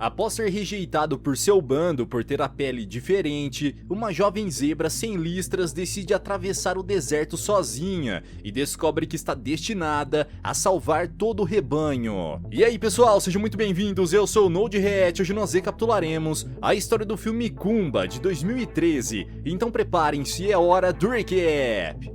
Após ser rejeitado por seu bando por ter a pele diferente, uma jovem zebra sem listras decide atravessar o deserto sozinha e descobre que está destinada a salvar todo o rebanho. E aí pessoal, sejam muito bem-vindos, eu sou o NodeReact. Hoje nós recapitularemos a história do filme Kumba de 2013, então preparem-se, é hora do recap!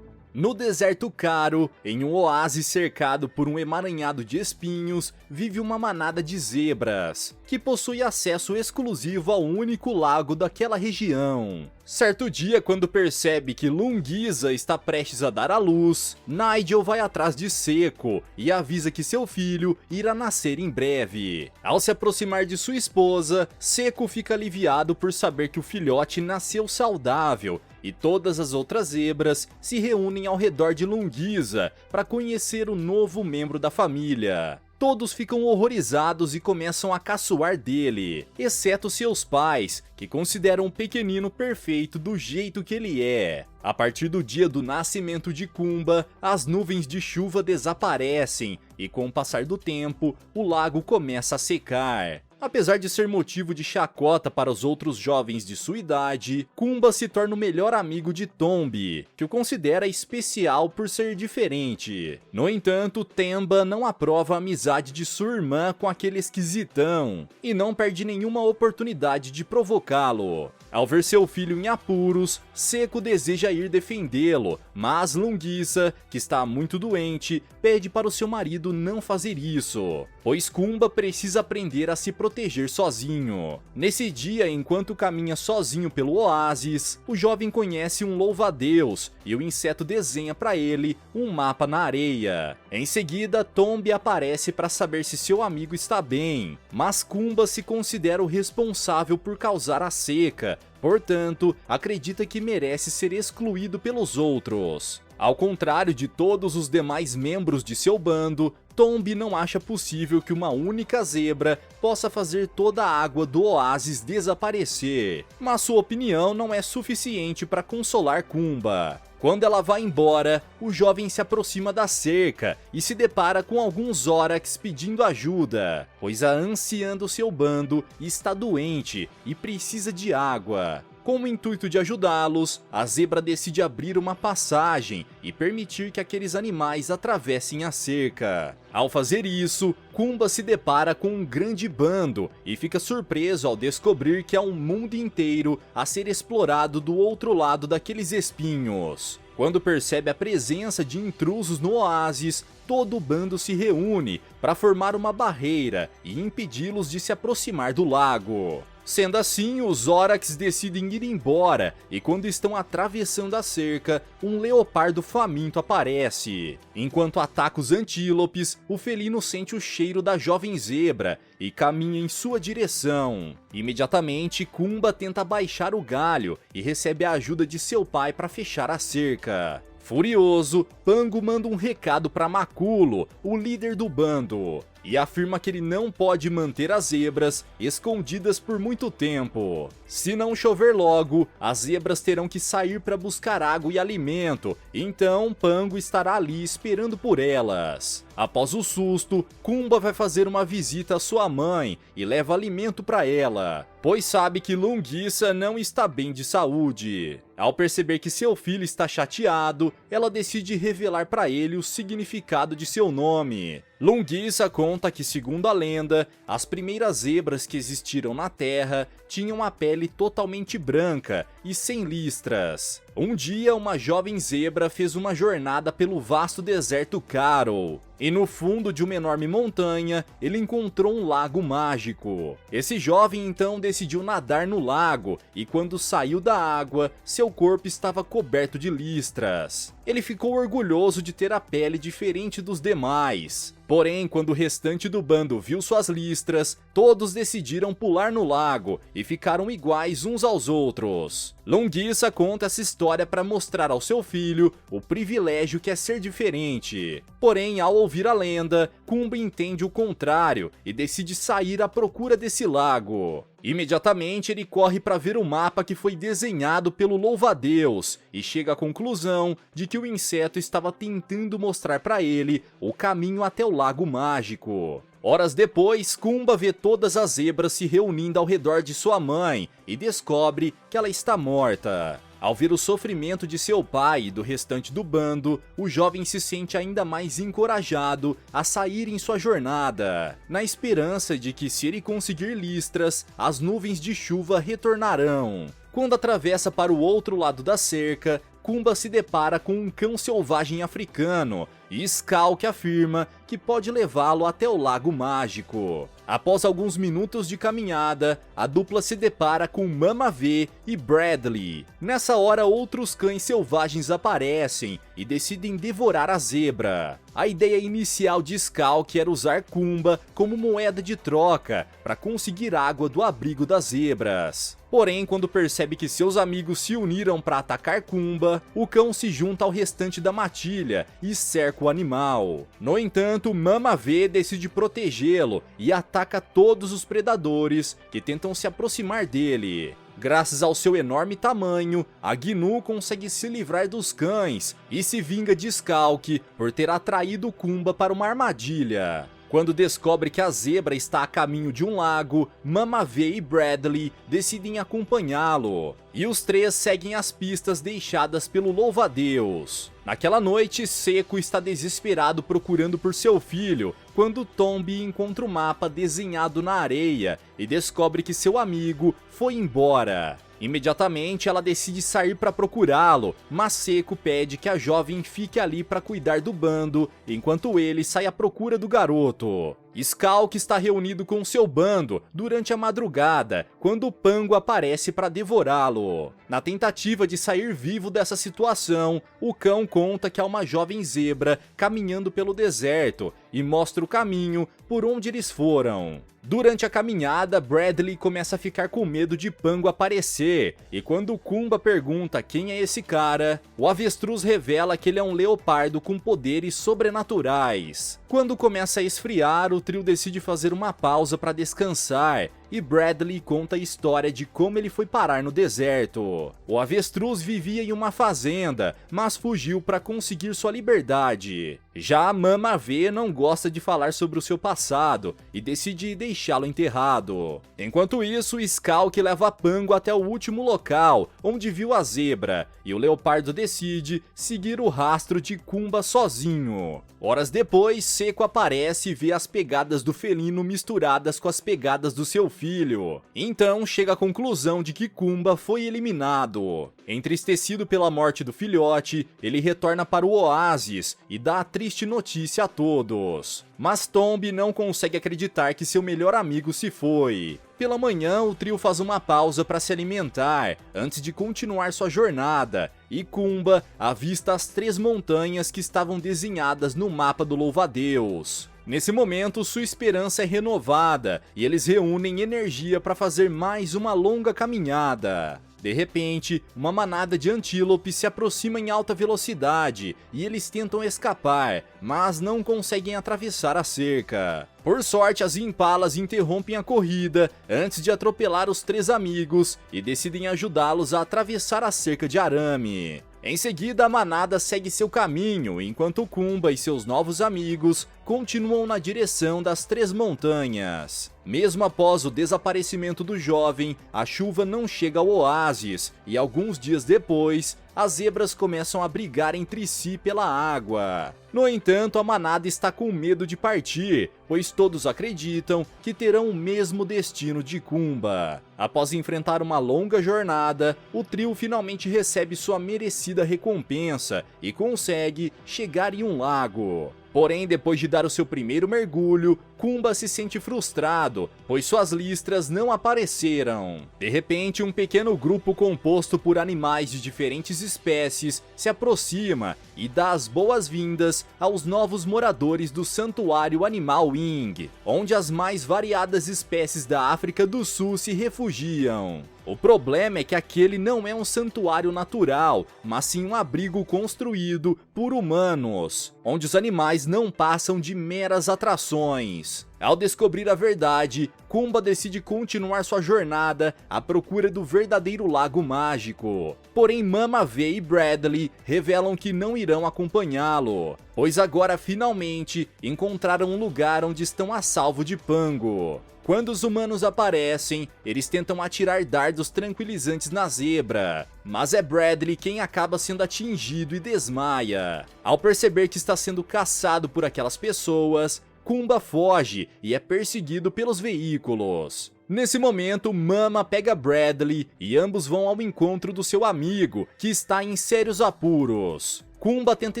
No deserto caro, em um oásis cercado por um emaranhado de espinhos, vive uma manada de zebras, que possui acesso exclusivo ao único lago daquela região. Certo dia, quando percebe que Lunguiza está prestes a dar à luz, Nigel vai atrás de Seco e avisa que seu filho irá nascer em breve. Ao se aproximar de sua esposa, Seco fica aliviado por saber que o filhote nasceu saudável, e todas as outras zebras se reúnem ao redor de Lunguiza para conhecer o novo membro da família. Todos ficam horrorizados e começam a caçoar dele, exceto seus pais, que consideram o pequenino perfeito do jeito que ele é. A partir do dia do nascimento de Kumba, as nuvens de chuva desaparecem e com o passar do tempo, o lago começa a secar. Apesar de ser motivo de chacota para os outros jovens de sua idade, Kumba se torna o melhor amigo de Tombi, que o considera especial por ser diferente. No entanto, Temba não aprova a amizade de sua irmã com aquele esquisitão, e não perde nenhuma oportunidade de provocá-lo. Ao ver seu filho em apuros, Seco deseja ir defendê-lo, mas Lunguiça, que está muito doente, pede para o seu marido não fazer isso, pois Kumba precisa aprender a se proteger sozinho. Nesse dia, enquanto caminha sozinho pelo oásis, o jovem conhece um louva-a-Deus e o inseto desenha para ele um mapa na areia. Em seguida, Tombi aparece para saber se seu amigo está bem, mas Kumba se considera o responsável por causar a seca, portanto, acredita que merece ser excluído pelos outros. Ao contrário de todos os demais membros de seu bando, Tombi não acha possível que uma única zebra possa fazer toda a água do oásis desaparecer, mas sua opinião não é suficiente para consolar Kumba. Quando ela vai embora, o jovem se aproxima da cerca e se depara com alguns Zorax pedindo ajuda, pois a anciã do seu bando está doente e precisa de água. Com o intuito de ajudá-los, a zebra decide abrir uma passagem e permitir que aqueles animais atravessem a cerca. Ao fazer isso, Kumba se depara com um grande bando e fica surpreso ao descobrir que há um mundo inteiro a ser explorado do outro lado daqueles espinhos. Quando percebe a presença de intrusos no oásis, todo o bando se reúne para formar uma barreira e impedi-los de se aproximar do lago. Sendo assim, os Zorax decidem ir embora, e quando estão atravessando a cerca, um leopardo faminto aparece. Enquanto ataca os antílopes, o felino sente o cheiro da jovem zebra e caminha em sua direção. Imediatamente, Kumba tenta baixar o galho e recebe a ajuda de seu pai para fechar a cerca. Furioso, Pango manda um recado para Maculo, o líder do bando, e afirma que ele não pode manter as zebras escondidas por muito tempo. Se não chover logo, as zebras terão que sair para buscar água e alimento, então Pango estará ali esperando por elas. Após o susto, Kumba vai fazer uma visita à sua mãe e leva alimento para ela, pois sabe que Lunguiça não está bem de saúde. Ao perceber que seu filho está chateado, ela decide revelar para ele o significado de seu nome. Lunguiça conta que, segundo a lenda, as primeiras zebras que existiram na Terra tinham a pele totalmente branca e sem listras. Um dia, uma jovem zebra fez uma jornada pelo vasto deserto Caro, e no fundo de uma enorme montanha, ele encontrou um lago mágico. Esse jovem então decidiu nadar no lago, e quando saiu da água, seu corpo estava coberto de listras. Ele ficou orgulhoso de ter a pele diferente dos demais. Porém, quando o restante do bando viu suas listras, todos decidiram pular no lago e ficaram iguais uns aos outros. Lunguiça conta essa história para mostrar ao seu filho o privilégio que é ser diferente. Porém, ao ouvir a lenda, Kumba entende o contrário e decide sair à procura desse lago. Imediatamente ele corre para ver o mapa que foi desenhado pelo louva-a-Deus e chega à conclusão de que o inseto estava tentando mostrar para ele o caminho até o lago mágico. Horas depois, Kumba vê todas as zebras se reunindo ao redor de sua mãe e descobre que ela está morta. Ao ver o sofrimento de seu pai e do restante do bando, o jovem se sente ainda mais encorajado a sair em sua jornada, na esperança de que, se ele conseguir listras, as nuvens de chuva retornarão. Quando atravessa para o outro lado da cerca, Kumba se depara com um cão selvagem africano, e Skalk afirma que pode levá-lo até o Lago Mágico. Após alguns minutos de caminhada, a dupla se depara com Mama V e Bradley. Nessa hora, outros cães selvagens aparecem e decidem devorar a zebra. A ideia inicial de Skalk era usar Kumba como moeda de troca para conseguir água do abrigo das zebras. Porém, quando percebe que seus amigos se uniram para atacar Kumba, o cão se junta ao restante da matilha e cerca o animal. No entanto, Mama V decide protegê-lo e ataca todos os predadores que tentam se aproximar dele. Graças ao seu enorme tamanho, a Gnu consegue se livrar dos cães e se vinga de Skalk por ter atraído Kumba para uma armadilha. Quando descobre que a zebra está a caminho de um lago, Mama V e Bradley decidem acompanhá-lo, e os três seguem as pistas deixadas pelo louva-a-Deus. Naquela noite, Seco está desesperado procurando por seu filho, quando Tombi encontra o mapa desenhado na areia e descobre que seu amigo foi embora. Imediatamente ela decide sair para procurá-lo, mas Seco pede que a jovem fique ali para cuidar do bando, enquanto ele sai à procura do garoto. Skalk está reunido com seu bando durante a madrugada, quando Pango aparece para devorá-lo. Na tentativa de sair vivo dessa situação, o cão conta que há uma jovem zebra caminhando pelo deserto e mostra o caminho por onde eles foram. Durante a caminhada, Bradley começa a ficar com medo de Pango aparecer, e quando Kumba pergunta quem é esse cara, o avestruz revela que ele é um leopardo com poderes sobrenaturais. Quando começa a esfriar, o trio decide fazer uma pausa para descansar, e Bradley conta a história de como ele foi parar no deserto. O avestruz vivia em uma fazenda, mas fugiu para conseguir sua liberdade. Já a Mama V não gosta de falar sobre o seu passado e decide deixá-lo enterrado. Enquanto isso, Skalk leva Pango até o último local, onde viu a zebra, e o leopardo decide seguir o rastro de Kumba sozinho. Horas depois, Seco aparece e vê as pegadas do felino misturadas com as pegadas do seu filho. Então chega à conclusão de que Kumba foi eliminado. Entristecido pela morte do filhote, ele retorna para o oásis e dá a triste notícia a todos. Mas Tombi não consegue acreditar que seu melhor amigo se foi. Pela manhã, o trio faz uma pausa para se alimentar, antes de continuar sua jornada, e Kumba avista as 3 montanhas que estavam desenhadas no mapa do louva-a-Deus. Nesse momento, sua esperança é renovada, e eles reúnem energia para fazer mais uma longa caminhada. De repente, uma manada de antílopes se aproxima em alta velocidade e eles tentam escapar, mas não conseguem atravessar a cerca. Por sorte, as impalas interrompem a corrida antes de atropelar os 3 amigos e decidem ajudá-los a atravessar a cerca de arame. Em seguida, a manada segue seu caminho, enquanto Kumba e seus novos amigos continuam na direção das 3 montanhas. Mesmo após o desaparecimento do jovem, a chuva não chega ao oásis, e alguns dias depois, as zebras começam a brigar entre si pela água. No entanto, a manada está com medo de partir, pois todos acreditam que terão o mesmo destino de Kumba. Após enfrentar uma longa jornada, o trio finalmente recebe sua merecida recompensa e consegue chegar em um lago. Porém, depois de dar o seu primeiro mergulho, Kumba se sente frustrado, pois suas listras não apareceram. De repente, um pequeno grupo composto por animais de diferentes espécies se aproxima e dá as boas-vindas aos novos moradores do Santuário Animal Wing, onde as mais variadas espécies da África do Sul se refugiam. O problema é que aquele não é um santuário natural, mas sim um abrigo construído por humanos, onde os animais não passam de meras atrações. Ao descobrir a verdade, Kumba decide continuar sua jornada à procura do verdadeiro lago mágico. Porém, Mama V e Bradley revelam que não irão acompanhá-lo, pois agora finalmente encontraram um lugar onde estão a salvo de Pango. Quando os humanos aparecem, eles tentam atirar dardos tranquilizantes na zebra, mas é Bradley quem acaba sendo atingido e desmaia. Ao perceber que está sendo caçado por aquelas pessoas, Kumba foge e é perseguido pelos veículos. Nesse momento, Mama pega Bradley e ambos vão ao encontro do seu amigo, que está em sérios apuros. Kumba tenta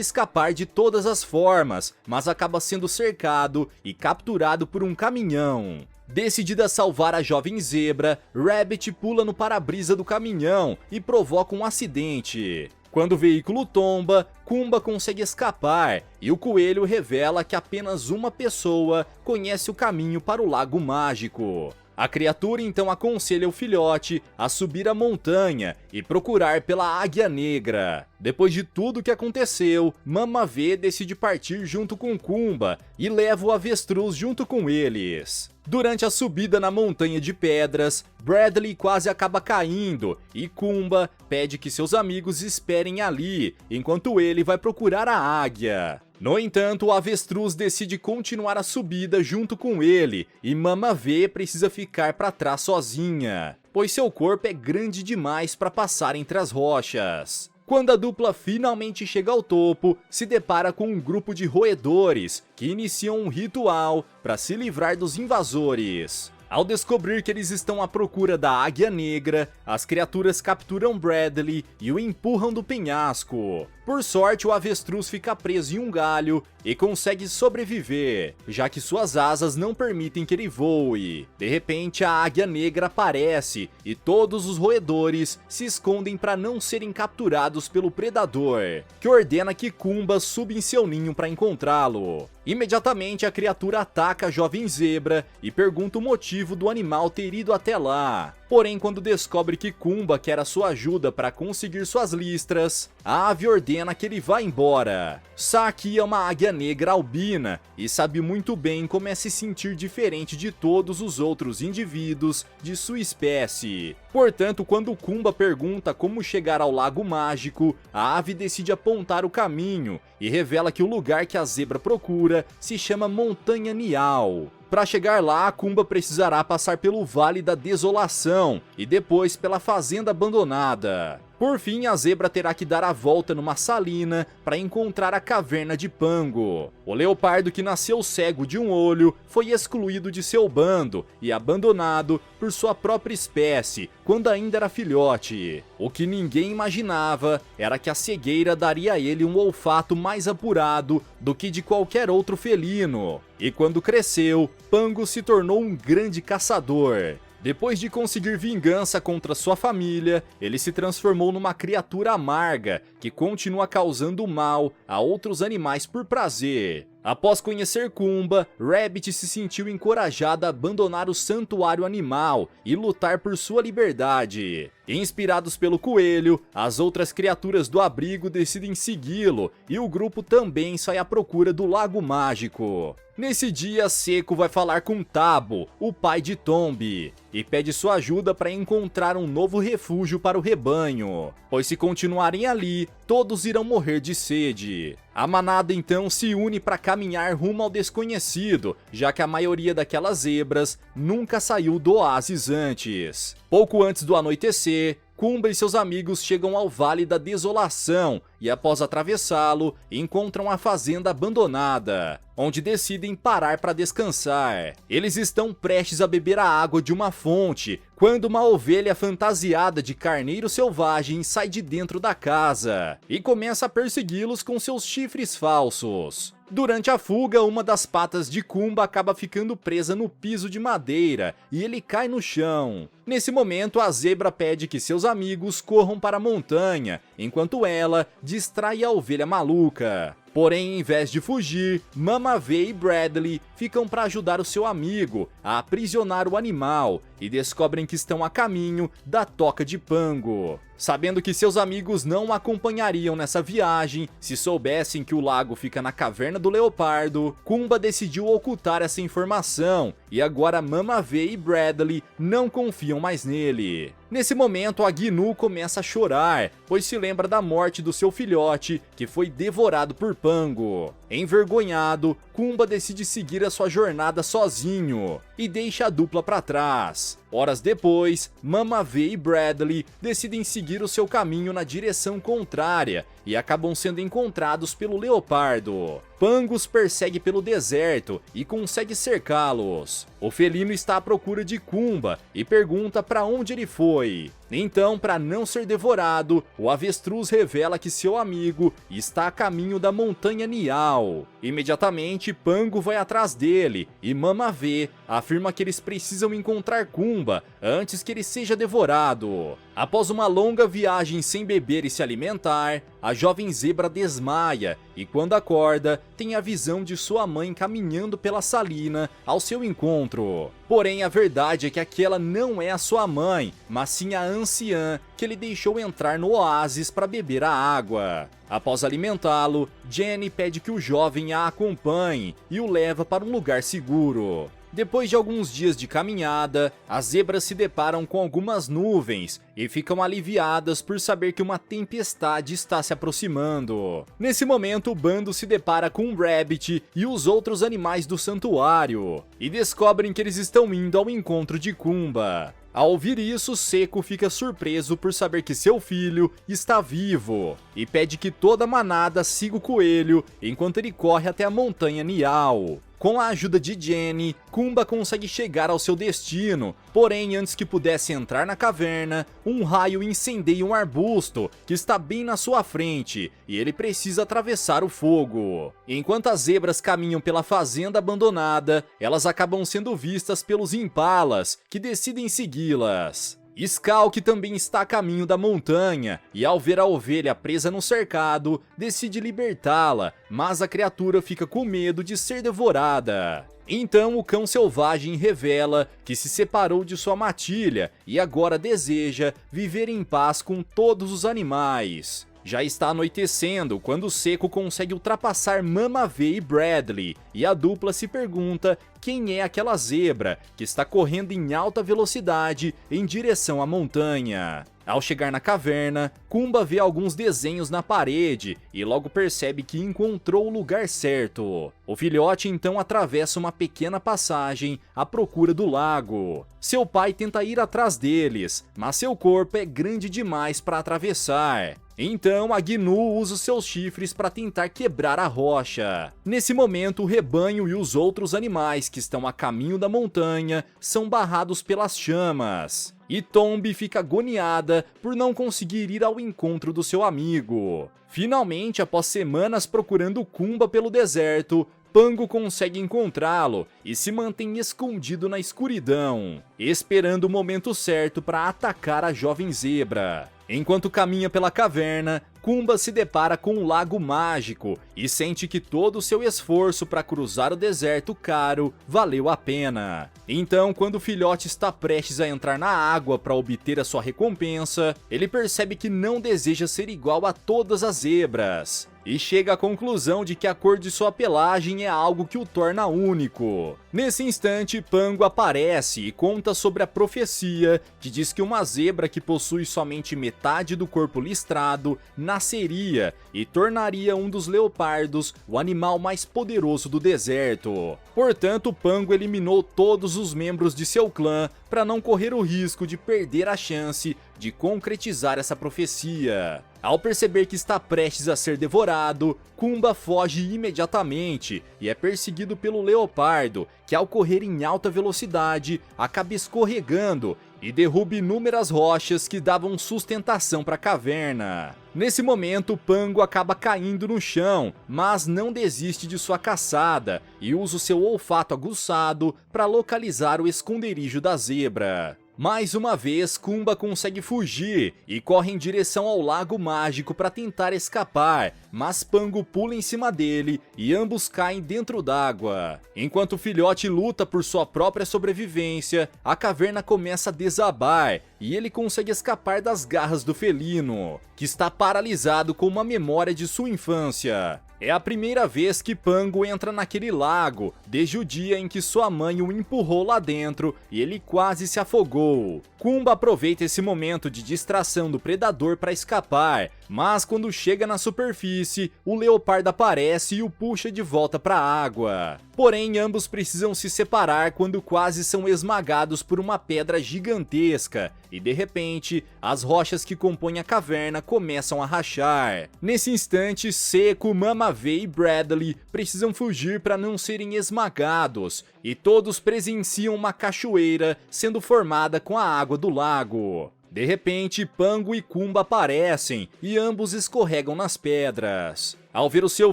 escapar de todas as formas, mas acaba sendo cercado e capturado por um caminhão. Decidida a salvar a jovem zebra, Rabbit pula no para-brisa do caminhão e provoca um acidente. Quando o veículo tomba, Kumba consegue escapar e o coelho revela que apenas uma pessoa conhece o caminho para o lago mágico. A criatura então aconselha o filhote a subir a montanha e procurar pela Águia Negra. Depois de tudo o que aconteceu, Mama V decide partir junto com Kumba e leva o avestruz junto com eles. Durante a subida na montanha de pedras, Bradley quase acaba caindo e Kumba pede que seus amigos esperem ali, enquanto ele vai procurar a águia. No entanto, o avestruz decide continuar a subida junto com ele e Mama V precisa ficar para trás sozinha, pois seu corpo é grande demais para passar entre as rochas. Quando a dupla finalmente chega ao topo, se depara com um grupo de roedores que iniciam um ritual para se livrar dos invasores. Ao descobrir que eles estão à procura da Águia Negra, as criaturas capturam Bradley e o empurram do penhasco. Por sorte, o avestruz fica preso em um galho e consegue sobreviver, já que suas asas não permitem que ele voe. De repente, a Águia Negra aparece e todos os roedores se escondem para não serem capturados pelo predador, que ordena que Kumba suba em seu ninho para encontrá-lo. Imediatamente, a criatura ataca a jovem zebra e pergunta o motivo do animal ter ido até lá. Porém, quando descobre que Kumba quer a sua ajuda para conseguir suas listras, a ave ordena que ele vá embora. Saki é uma águia negra albina e sabe muito bem como é se sentir diferente de todos os outros indivíduos de sua espécie. Portanto, quando Kumba pergunta como chegar ao lago mágico, a ave decide apontar o caminho e revela que o lugar que a zebra procura se chama Montanha Nial. Para chegar lá, Kumba precisará passar pelo Vale da Desolação e depois pela fazenda abandonada. Por fim, a zebra terá que dar a volta numa salina para encontrar a caverna de Pango. O leopardo, que nasceu cego de um olho, foi excluído de seu bando e abandonado por sua própria espécie quando ainda era filhote. O que ninguém imaginava era que a cegueira daria a ele um olfato mais apurado do que de qualquer outro felino. E quando cresceu, Pango se tornou um grande caçador. Depois de conseguir vingança contra sua família, ele se transformou numa criatura amarga que continua causando mal a outros animais por prazer. Após conhecer Kumba, Rabbit se sentiu encorajada a abandonar o santuário animal e lutar por sua liberdade. Inspirados pelo coelho, as outras criaturas do abrigo decidem segui-lo e o grupo também sai à procura do lago mágico. Nesse dia, Seco vai falar com Tabo, o pai de Tombi, e pede sua ajuda para encontrar um novo refúgio para o rebanho, pois se continuarem ali, todos irão morrer de sede. A manada então se une para caminhar rumo ao desconhecido, já que a maioria daquelas zebras nunca saiu do oásis antes. Pouco antes do anoitecer, Kumba e seus amigos chegam ao Vale da Desolação e, após atravessá-lo, encontram a fazenda abandonada, onde decidem parar para descansar. Eles estão prestes a beber a água de uma fonte, quando uma ovelha fantasiada de carneiro selvagem sai de dentro da casa e começa a persegui-los com seus chifres falsos. Durante a fuga, uma das patas de Kumba acaba ficando presa no piso de madeira e ele cai no chão. Nesse momento, a zebra pede que seus amigos corram para a montanha, enquanto ela distrai a ovelha maluca. Porém, em vez de fugir, Mama V e Bradley ficam para ajudar o seu amigo a aprisionar o animal e descobrem que estão a caminho da toca de Pango. Sabendo que seus amigos não o acompanhariam nessa viagem se soubessem que o lago fica na caverna do leopardo, Kumba decidiu ocultar essa informação e agora Mama V e Bradley não confiam mais nele. Nesse momento, a Gnu começa a chorar, pois se lembra da morte do seu filhote, que foi devorado por Pango. Envergonhado, Kumba decide seguir a sua jornada sozinho e deixa a dupla para trás. Horas depois, Mama V e Bradley decidem seguir o seu caminho na direção contrária e acabam sendo encontrados pelo leopardo. Pango os persegue pelo deserto e consegue cercá-los. O felino está à procura de Kumba e pergunta para onde ele foi. Então, para não ser devorado, o avestruz revela que seu amigo está a caminho da montanha Nial. Imediatamente, Pango vai atrás dele e Mama V afirma que eles precisam encontrar Kumba antes que ele seja devorado. Após uma longa viagem sem beber e se alimentar, a jovem zebra desmaia e quando acorda, tem a visão de sua mãe caminhando pela salina ao seu encontro. Porém, a verdade é que aquela não é a sua mãe, mas sim a anciã que ele deixou entrar no oásis para beber a água. Após alimentá-lo, Jenny pede que o jovem a acompanhe e o leva para um lugar seguro. Depois de alguns dias de caminhada, as zebras se deparam com algumas nuvens e ficam aliviadas por saber que uma tempestade está se aproximando. Nesse momento, o bando se depara com um Rabbit e os outros animais do santuário e descobrem que eles estão indo ao encontro de Kumba. Ao ouvir isso, Seco fica surpreso por saber que seu filho está vivo e pede que toda a manada siga o coelho enquanto ele corre até a montanha Nial. Com a ajuda de Jenny, Kumba consegue chegar ao seu destino, porém antes que pudesse entrar na caverna, um raio incendeia um arbusto que está bem na sua frente e ele precisa atravessar o fogo. Enquanto as zebras caminham pela fazenda abandonada, elas acabam sendo vistas pelos impalas, que decidem segui-las. Skalk também está a caminho da montanha e ao ver a ovelha presa no cercado, decide libertá-la, mas a criatura fica com medo de ser devorada. Então o cão selvagem revela que se separou de sua matilha e agora deseja viver em paz com todos os animais. Já está anoitecendo quando Seco consegue ultrapassar Mama V e Bradley, e a dupla se pergunta quem é aquela zebra que está correndo em alta velocidade em direção à montanha. Ao chegar na caverna, Kumba vê alguns desenhos na parede e logo percebe que encontrou o lugar certo. O filhote então atravessa uma pequena passagem à procura do lago. Seu pai tenta ir atrás deles, mas seu corpo é grande demais para atravessar. Então a Gnu usa os seus chifres para tentar quebrar a rocha. Nesse momento, o rebanho e os outros animais que estão a caminho da montanha são barrados pelas chamas. E Tombi fica agoniada por não conseguir ir ao encontro do seu amigo. Finalmente, após semanas procurando Kumba pelo deserto, Pango consegue encontrá-lo e se mantém escondido na escuridão, esperando o momento certo para atacar a jovem zebra. Enquanto caminha pela caverna, Kumba se depara com um lago mágico e sente que todo o seu esforço para cruzar o deserto caro valeu a pena. Então, quando o filhote está prestes a entrar na água para obter a sua recompensa, ele percebe que não deseja ser igual a todas as zebras e chega à conclusão de que a cor de sua pelagem é algo que o torna único. Nesse instante, Pango aparece e conta sobre a profecia que diz que uma zebra que possui somente metade do corpo listrado nasceria e tornaria um dos leopardos o animal mais poderoso do deserto. Portanto, Pango eliminou todos os membros de seu clã para não correr o risco de perder a chance de concretizar essa profecia. Ao perceber que está prestes a ser devorado, Kumba foge imediatamente e é perseguido pelo leopardo, que ao correr em alta velocidade, acaba escorregando e derruba inúmeras rochas que davam sustentação para a caverna. Nesse momento, Pango acaba caindo no chão, mas não desiste de sua caçada e usa o seu olfato aguçado para localizar o esconderijo da zebra. Mais uma vez, Kumba consegue fugir e corre em direção ao lago mágico para tentar escapar, mas Pango pula em cima dele e ambos caem dentro d'água. Enquanto o filhote luta por sua própria sobrevivência, a caverna começa a desabar e ele consegue escapar das garras do felino, que está paralisado com uma memória de sua infância. É a primeira vez que Pango entra naquele lago, desde o dia em que sua mãe o empurrou lá dentro e ele quase se afogou. Kumba aproveita esse momento de distração do predador para escapar, mas quando chega na superfície, o leopardo aparece e o puxa de volta para a água. Porém, ambos precisam se separar quando quase são esmagados por uma pedra gigantesca, e de repente, as rochas que compõem a caverna começam a rachar. Nesse instante, Seco, Mamavê e Bradley precisam fugir para não serem esmagados, e todos presenciam uma cachoeira sendo formada com a água do lago. De repente, Pango e Kumba aparecem e ambos escorregam nas pedras. Ao ver o seu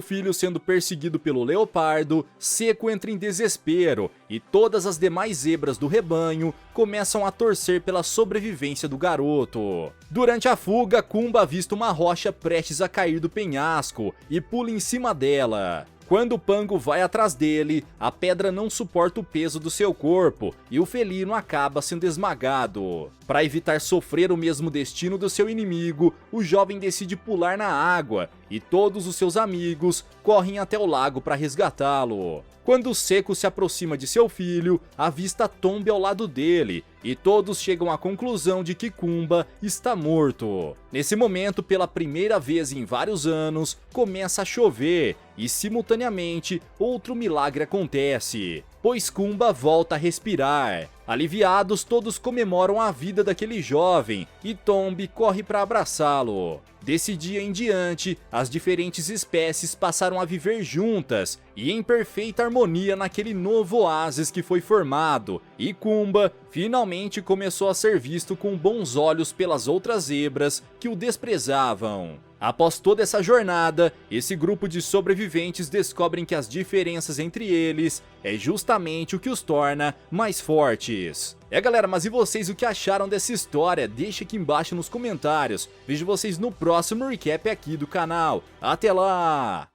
filho sendo perseguido pelo leopardo, Seco entra em desespero e todas as demais zebras do rebanho começam a torcer pela sobrevivência do garoto. Durante a fuga, Kumba avista uma rocha prestes a cair do penhasco e pula em cima dela. Quando Pango vai atrás dele, a pedra não suporta o peso do seu corpo e o felino acaba sendo esmagado. Para evitar sofrer o mesmo destino do seu inimigo, o jovem decide pular na água e todos os seus amigos correm até o lago para resgatá-lo. Quando Seco se aproxima de seu filho, avista Tombi ao lado dele e todos chegam à conclusão de que Kumba está morto. Nesse momento, pela primeira vez em vários anos, começa a chover e simultaneamente outro milagre acontece, pois Kumba volta a respirar. Aliviados, todos comemoram a vida daquele jovem e Tombi corre para abraçá-lo. Desse dia em diante, as diferentes espécies passaram a viver juntas e em perfeita harmonia naquele novo oásis que foi formado, e Kumba finalmente começou a ser visto com bons olhos pelas outras zebras que o desprezavam. Após toda essa jornada, esse grupo de sobreviventes descobrem que as diferenças entre eles é justamente o que os torna mais fortes. Galera, mas e vocês, o que acharam dessa história? Deixa aqui embaixo nos comentários. Vejo vocês no próximo recap aqui do canal. Até lá!